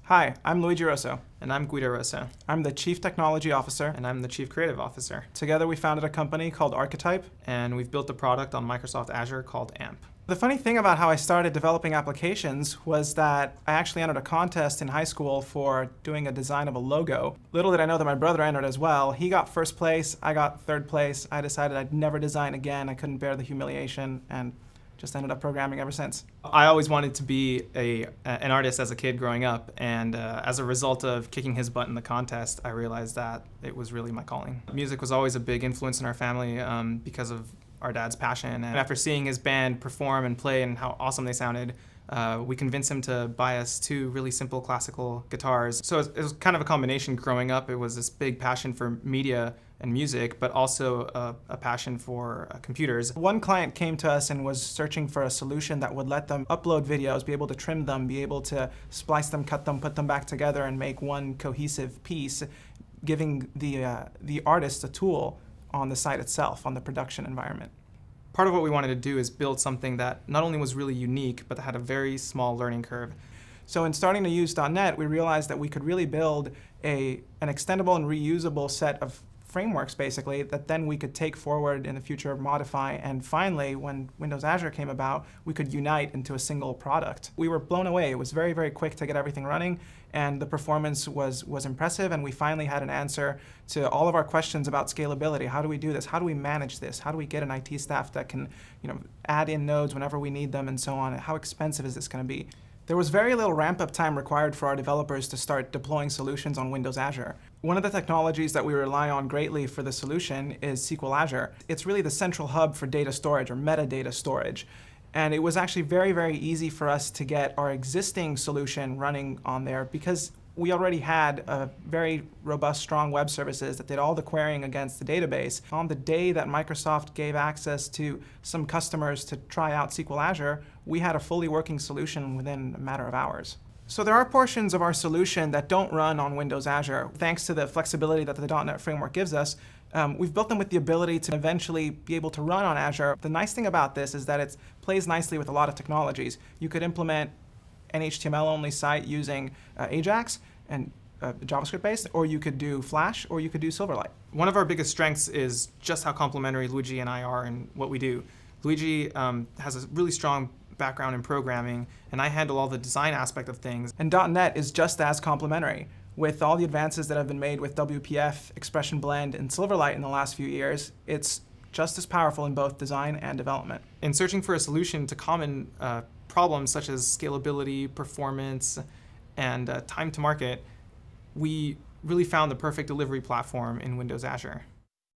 Hi, I'm Luigi Rosso. And I'm Guido Rosso. I'm the Chief Technology Officer. And I'm the Chief Creative Officer. Together we founded a company called Archetype. And we've built a product on Microsoft Azure called AMP. The funny thing about how I started developing applications was that I actually entered a contest in high school for doing a design of a logo. Little did I know that my brother entered as well. He got first place, I got third place. I decided I'd never design again. I couldn't bear the humiliation and just ended up programming ever since. I always wanted to be an artist as a kid growing up, and as a result of kicking his butt in the contest, I realized that it was really my calling. Music was always a big influence in our family because of our dad's passion, and after seeing his band perform and play and how awesome they sounded, we convinced him to buy us two really simple classical guitars. So it was kind of a combination growing up. It was this big passion for media and music, but also a passion for computers. One client came to us and was searching for a solution that would let them upload videos, be able to trim them, be able to splice them, cut them, put them back together and make one cohesive piece, giving the artist a tool on the site itself, on the production environment. Part of what we wanted to do is build something that not only was really unique, but that had a very small learning curve. So in starting to use .NET, we realized that we could really build an extendable and reusable set of frameworks, basically, that then we could take forward in the future, modify, and finally, when Windows Azure came about, we could unite into a single product. We were blown away. It was very, very quick to get everything running, and the performance was impressive, and we finally had an answer to all of our questions about scalability. How do we do this? How do we manage this? How do we get an IT staff that can, add in nodes whenever we need them and so on? How expensive is this going to be? There was very little ramp-up time required for our developers to start deploying solutions on Windows Azure. One of the technologies that we rely on greatly for the solution is SQL Azure. It's really the central hub for data storage or metadata storage. And it was actually very, very easy for us to get our existing solution running on there because we already had a very robust, strong web services that did all the querying against the database. On the day that Microsoft gave access to some customers to try out SQL Azure, we had a fully working solution within a matter of hours. So there are portions of our solution that don't run on Windows Azure. Thanks to the flexibility that the .NET framework gives us, we've built them with the ability to eventually be able to run on Azure. The nice thing about this is that it plays nicely with a lot of technologies. You could implement an HTML-only site using Ajax and JavaScript-based, or you could do Flash, or you could do Silverlight. One of our biggest strengths is just how complementary Luigi and I are in what we do. Luigi has a really strong background in programming, and I handle all the design aspect of things. And .NET is just as complementary. With all the advances that have been made with WPF, Expression Blend, and Silverlight in the last few years, it's just as powerful in both design and development. In searching for a solution to common problems such as scalability, performance, and time to market, we really found the perfect delivery platform in Windows Azure.